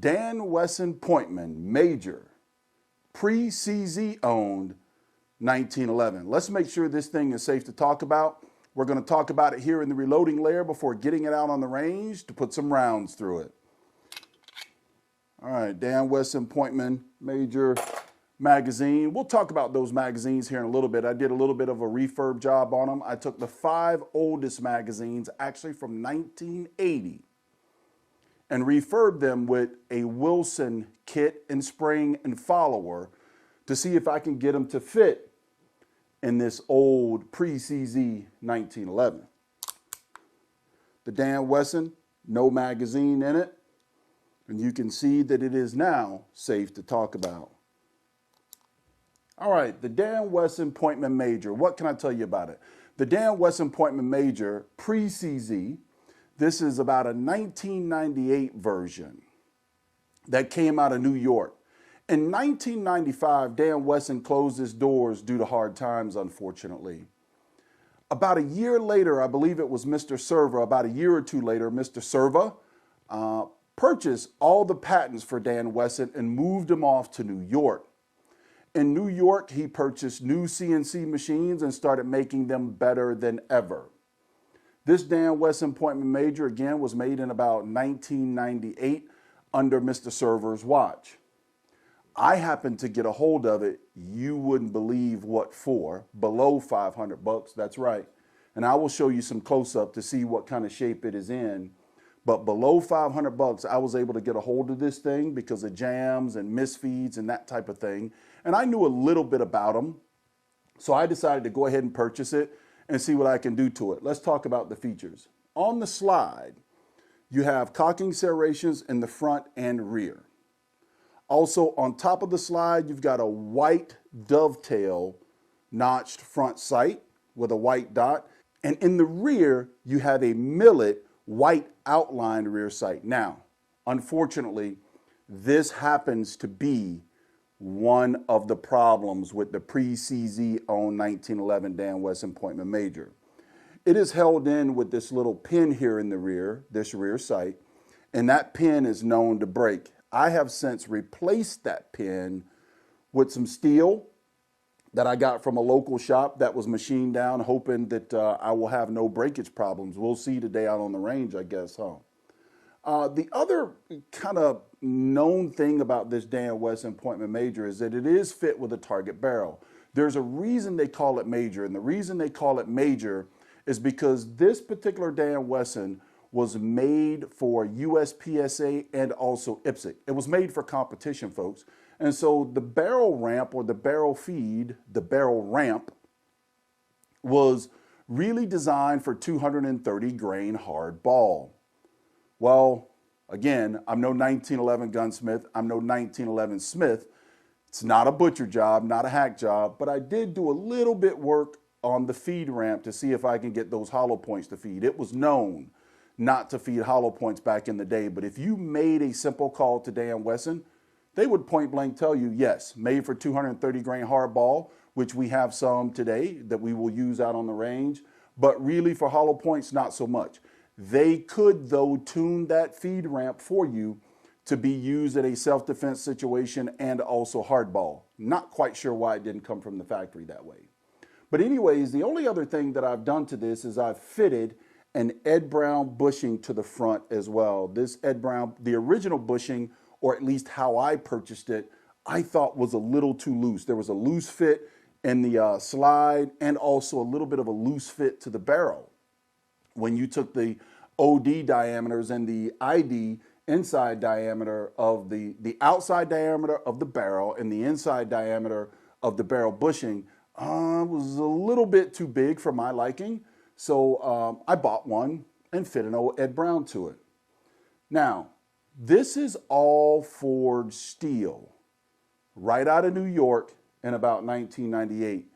Dan Wesson Pointman, major, pre-CZ owned 1911. Let's make sure this thing is safe to talk about. We're going to talk about it here in the reloading layer before getting it out on the range to put some rounds through it. All right, Dan Wesson Pointman, major magazine. We'll talk about those magazines here in a little bit. I did a little bit of a refurb job on them. I took the 5 oldest magazines, actually from 1980, and refurbed them with a Wilson kit and spring and follower to see if I can get them to fit in this old pre-CZ 1911. The Dan Wesson, no magazine in it, and you can see that it is now safe to talk about. All right, the Dan Wesson Pointman Major. What can I tell you about it? The Dan Wesson Pointman Major pre-CZ, this is about a 1998 version that came out of New York. In 1995, Dan Wesson closed his doors due to hard times, unfortunately. About a year later, I believe it was Mr. Serva, about a year or two later, Mr. Serva purchased all the patents for Dan Wesson and moved him off to New York. In New York, he purchased new CNC machines and started making them better than ever. This Dan Wesson Pointman Major, again, was made in about 1998 under Mr. Serva's watch. I happened to get a hold of it, you wouldn't believe what for, below 500 bucks, that's right. And I will show you some close-up to see what kind of shape it is in. But below 500 bucks, I was able to get a hold of this thing because of jams and misfeeds and that type of thing. And I knew a little bit about them. So I decided to go ahead and purchase it and see what I can do to it. Let's talk about the features. On the slide, you have cocking serrations in the front and rear. Also, on top of the slide, you've got a white dovetail notched front sight with a white dot. And in the rear, you have a millet white outlined rear sight. Now, unfortunately, this happens to be one of the problems with the pre-CZ owned 1911 Dan Wesson Pointman Major. It is held in with this little pin here in the rear, this rear sight, and that pin is known to break. I have since replaced that pin with some steel that I got from a local shop that was machined down, hoping that I will have no breakage problems. We'll see today out on the range, I guess, huh? The other kind of known thing about this Dan Wesson Pointman Major is that it is fit with a target barrel. There's a reason they call it major, and the reason they call it major is because this particular Dan Wesson was made for USPSA and also IPSC. It was made for competition, folks. And so the barrel ramp or the barrel feed, the barrel ramp, was really designed for 230 grain hard ball. Well, again, I'm no 1911 gunsmith. I'm no 1911 smith. It's not a butcher job, not a hack job, but I did do a little bit work on the feed ramp to see if I can get those hollow points to feed. It was known not to feed hollow points back in the day, but if you made a simple call to Dan Wesson, they would point blank tell you, yes, made for 230 grain hard ball, which we have some today that we will use out on the range, but really for hollow points, not so much. They could, though, tune that feed ramp for you to be used in a self-defense situation and also hardball. Not quite sure why it didn't come from the factory that way. But anyways, the only other thing that I've done to this is I've fitted an Ed Brown bushing to the front as well. This Ed Brown, the original bushing, or at least how I purchased it, I thought was a little too loose. There was a loose fit in the slide and also a little bit of a loose fit to the barrel. When you took the OD diameters and the ID inside diameter of the outside diameter of the barrel and the inside diameter of the barrel bushing, was a little bit too big for my liking. So I bought one and fit an old Ed Brown to it. Now, this is all forged steel, right out of New York in about 1998.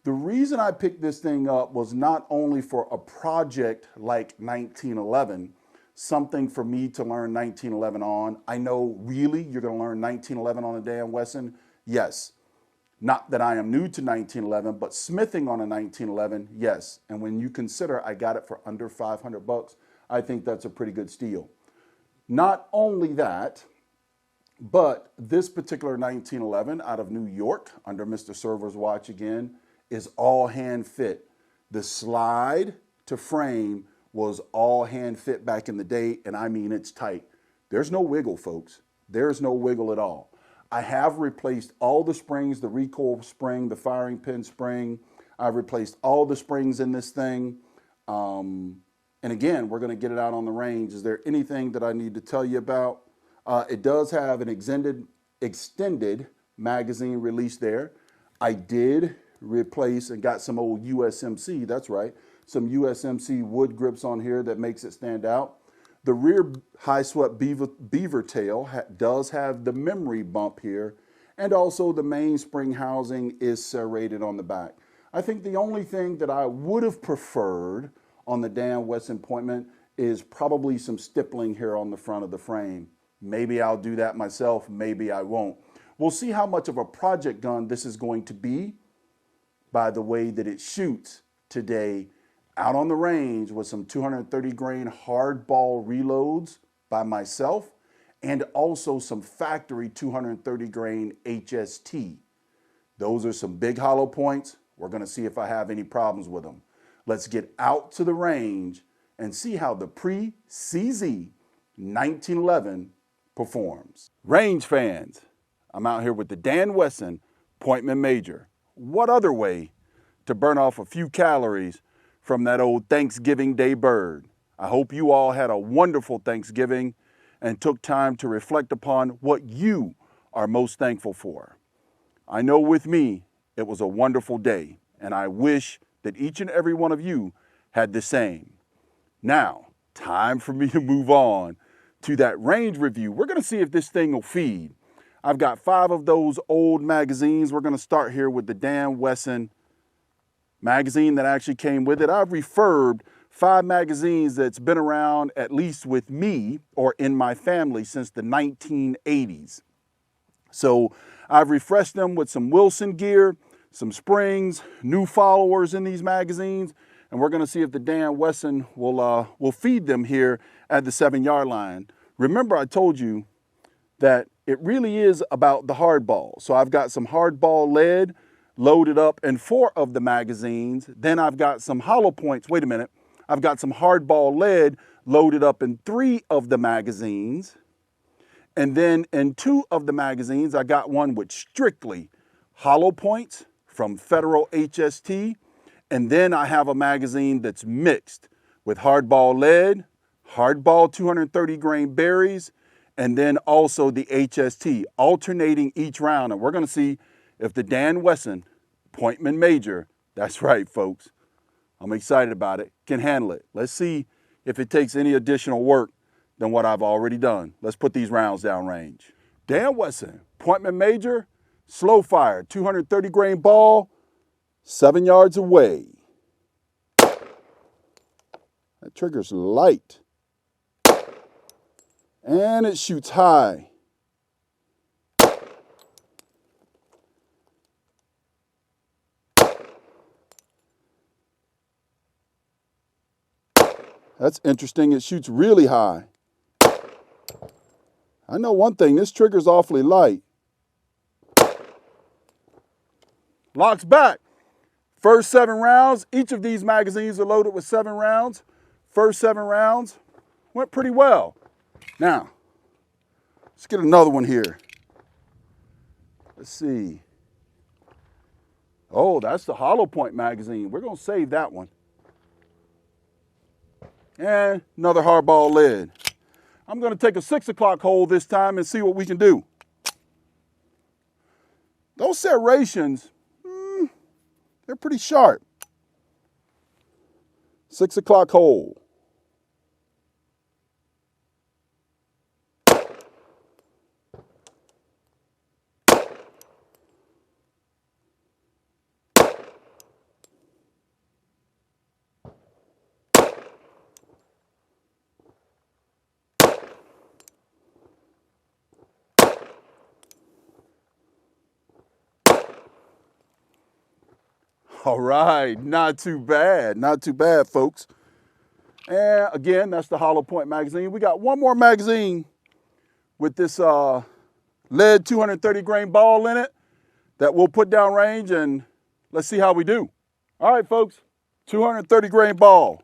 The reason I picked this thing up was not only for a project like 1911, something for me to learn 1911 on. I know really you're going to learn 1911 on a Dan Wesson. Yes. Not that I am new to 1911, but smithing on a 1911, yes. And when you consider I got it for under 500 bucks, I think that's a pretty good steal. Not only that, But this particular 1911 out of New York, under Mr. Server's watch again, is all hand fit. The slide to frame was all hand fit back in the day, and I mean it's tight. There's no wiggle, folks. There's no wiggle at all. I have replaced all the springs, the recoil spring, the firing pin spring. I've replaced all the springs in this thing. And again, we're going to get it out on the range. Is there anything that I need to tell you about? It does have an extended magazine release there. I did replace and got some old USMC, that's right, some USMC wood grips on here that makes it stand out. The rear high swept beaver tail does have the memory bump here, and also the mainspring housing is serrated on the back. I think the only thing that I would have preferred on the Dan Wesson Pointman is probably some stippling here on the front of the frame. Maybe I'll do that myself, maybe I won't. We'll see how much of a project gun this is going to be by the way that it shoots today out on the range with some 230 grain hardball reloads by myself, and also some factory 230 grain HST. Those are some big hollow points. We're going to see if I have any problems with them. Let's get out to the range and see how the pre-CZ 1911 performs. Range fans, I'm out here with the Dan Wesson Pointman Major. What other way to burn off a few calories from that old Thanksgiving Day bird? I hope you all had a wonderful Thanksgiving and took time to reflect upon what you are most thankful for. I know with me, it was a wonderful day, and I wish that each and every one of you had the same. Now, time for me to move on to that range review. We're going to see if this thing will feed. I've got 5 of those old magazines. We're going to start here with the Dan Wesson magazine that actually came with it. I've refurbed 5 magazines that's been around, at least with me or in my family, since the 1980s. So I've refreshed them with some Wilson gear, some springs, new followers in these magazines, and we're going to see if the Dan Wesson will feed them here at the 7-yard line. Remember, I told you that it really is about the hardball. So I've got some hardball lead loaded up in 4 of the magazines. Then I've got some hollow points. Wait a minute. I've got some hardball lead loaded up in 3 of the magazines. And then in 2 of the magazines, I got one with strictly hollow points from Federal HST. And then I have a magazine that's mixed with hardball lead, hardball 230 grain berries, and then also the HST, alternating each round. And we're going to see if the Dan Wesson Pointman Major, that's right, folks, I'm excited about it, can handle it. Let's see if it takes any additional work than what I've already done. Let's put these rounds down range. Dan Wesson Pointman Major, slow fire, 230 grain ball, 7 yards away. That trigger's light. And it shoots high. That's interesting. It shoots really high. I know one thing, this trigger's awfully light. Locks back. First 7 rounds. Each of these magazines are loaded with 7 rounds. First 7 rounds went pretty well. Now, let's get another one here. Let's see. Oh, that's the Hollow Point magazine. We're going to save that one. And another hardball lead. I'm going to take a 6 o'clock hole this time and see what we can do. Those serrations, they're pretty sharp. 6 o'clock hole. All right, not too bad, folks. And again, that's the Hollow Point magazine. We got one more magazine with this lead 230 grain ball in it that we'll put down range, and let's see how we do. All right, folks, 230 grain ball.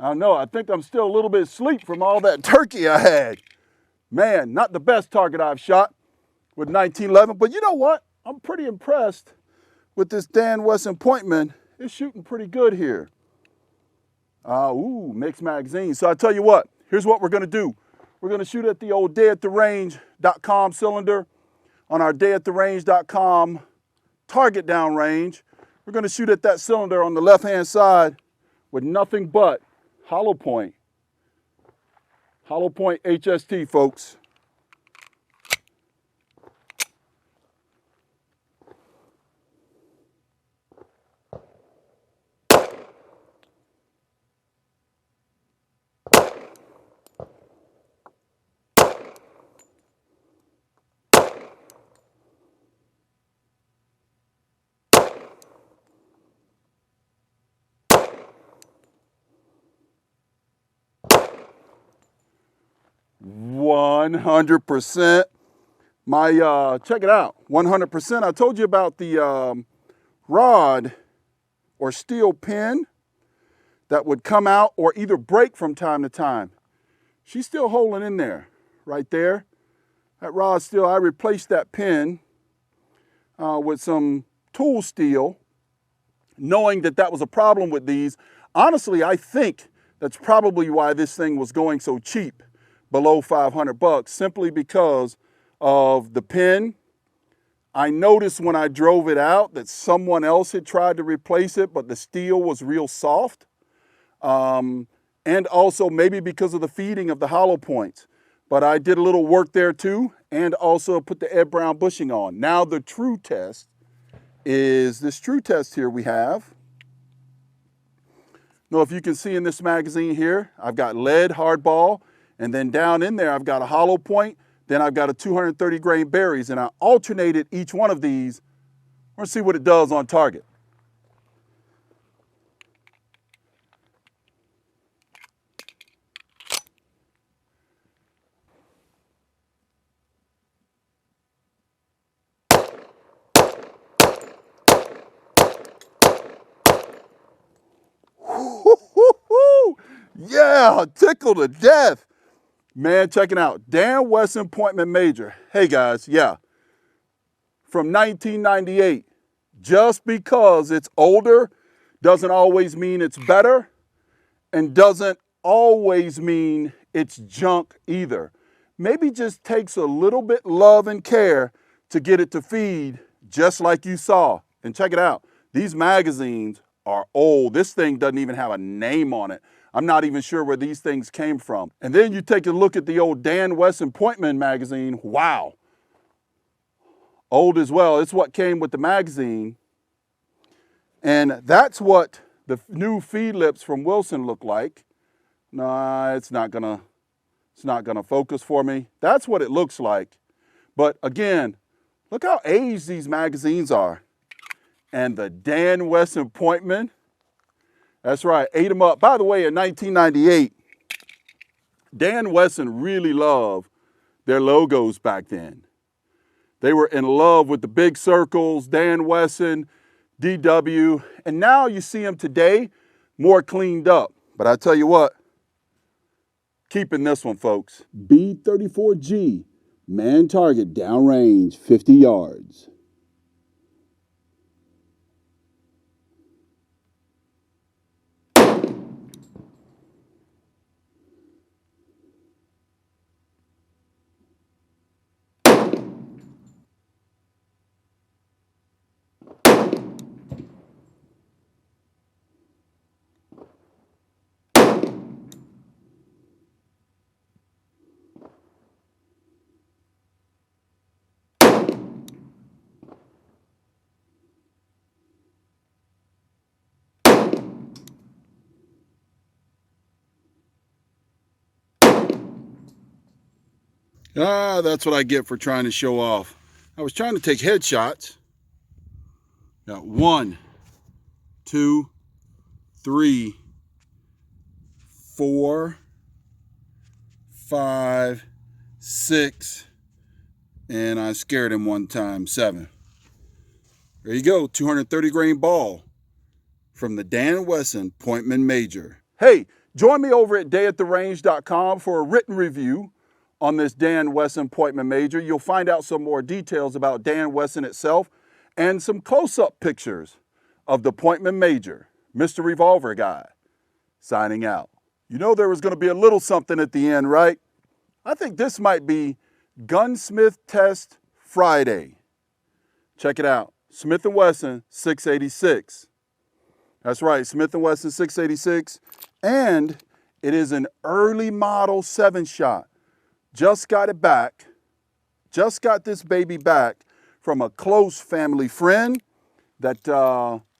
I don't know, I think I'm still a little bit asleep from all that turkey I had. Man, not the best target I've shot with 1911, but you know what? I'm pretty impressed with this Wesson Pointman. It's shooting pretty good here. Mixed magazine. So I tell you what, here's what we're gonna do. We're gonna shoot at the old dayattherange.com cylinder on our dayattherange.com target downrange. We're gonna shoot at that cylinder on the left-hand side with nothing but hollow point HST, folks. $100%. Check it out, 100%. I told you about the rod or steel pin that would come out or either break from time to time. She's still holding in there, right there. That rod still, I replaced that pin with some tool steel, knowing that that was a problem with these. Honestly, I think that's probably why this thing was going so cheap, below 500 bucks, simply because of the pin. I noticed when I drove it out that someone else had tried to replace it, but the steel was real soft. And also maybe because of the feeding of the hollow points. But I did a little work there too, and also put the Ed Brown bushing on. Now the true test is this true test here we have. Now if you can see in this magazine here, I've got lead hardball, and then down in there I've got a hollow point, then I've got a 230 grain berries, and I alternated each one of these. We're gonna see what it does on target. Yeah, tickled to death. Man, check it out. Wesson Pointman Major. Hey guys, yeah. From 1998. Just because it's older doesn't always mean it's better, and doesn't always mean it's junk either. Maybe just takes a little bit love and care to get it to feed just like you saw. And check it out. These magazines are old. This thing doesn't even have a name on it. I'm not even sure where these things came from. And then you take a look at the old Wesson Pointman magazine. Wow. Old as well. It's what came with the magazine. And that's what the new feed lips from Wilson look like. Nah, it's not gonna focus for me. That's what it looks like. But again, look how aged these magazines are. And the Wesson Pointman, that's right, ate them up. By the way, in 1998, Wesson really loved their logos back then. They were in love with the big circles, Wesson, DW, and now you see them today more cleaned up. But I tell you what, keeping this one, folks. B34G, man target downrange, 50 yards. Ah, that's what I get for trying to show off. I was trying to take headshots. Got 1, 2, 3, 4, 5, 6, and I scared him one time, 7. There you go, 230 grain ball from the Dan Wesson Pointman Major. Hey, join me over at dayattherange.com for a written review on this Dan Wesson Pointman Major. You'll find out some more details about Dan Wesson itself and some close-up pictures of the Pointman Major. Mr. Revolver Guy, signing out. You know there was going to be a little something at the end, right? I think this might be Gunsmith Test Friday. Check it out. Smith & Wesson 686. That's right, Smith & Wesson 686. And it is an early model 7-shot. Just got it back. Just got this baby back from a close family friend that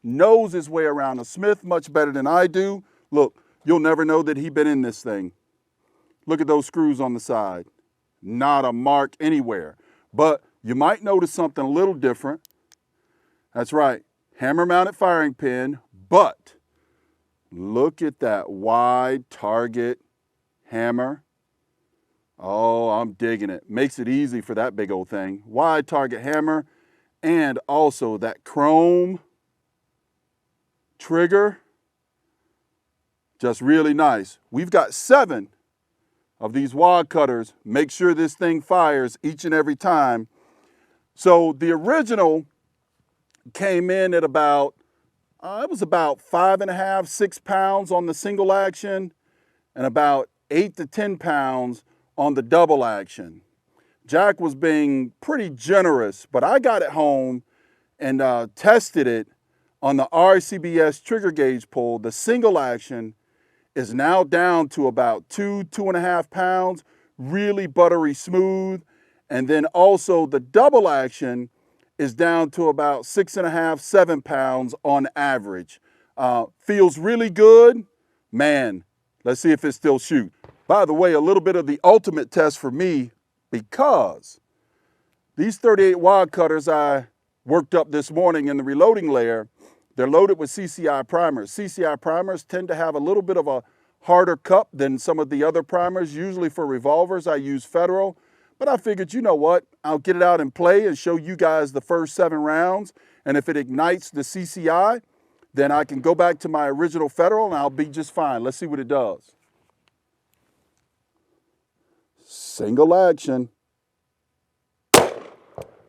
knows his way around a Smith much better than I do. Look, you'll never know that he's been in this thing. Look at those screws on the side. Not a mark anywhere. But you might notice something a little different. That's right, hammer-mounted firing pin, but look at that wide target hammer. Oh, I'm digging it. Makes it easy for that big old thing. Wide target hammer, and also that chrome trigger. Just really nice. We've got 7 of these wad cutters. Make sure this thing fires each and every time. So the original came in at about, it was about 5.5, 6 pounds on the single action and about 8 to 10 pounds on the double action. Jack was being pretty generous, but I got it home and tested it on the RCBS trigger gauge pull. The single action is now down to about 2.5 pounds, really buttery smooth. And then also the double action is down to about 6.5, 7 pounds on average. Feels really good. Man, let's see if it still shoots. By the way, a little bit of the ultimate test for me, because these 38 wad cutters I worked up this morning in the reloading layer, they're loaded with CCI primers. CCI primers tend to have a little bit of a harder cup than some of the other primers. Usually for revolvers, I use Federal. But I figured, you know what, I'll get it out and play and show you guys the first 7 rounds. And if it ignites the CCI, then I can go back to my original Federal and I'll be just fine. Let's see what it does. Single action.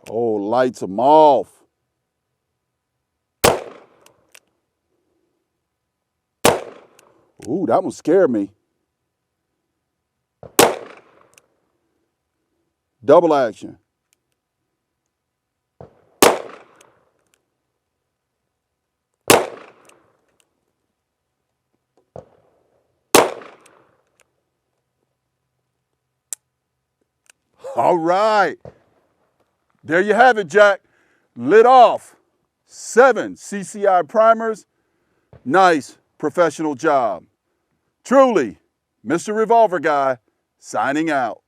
Oh, lights them off. Ooh, that one scared me. Double action. All right. There you have it, Jack. Lit off. 7 CCI primers. Nice professional job. Truly, Mr. Revolver Guy, signing out.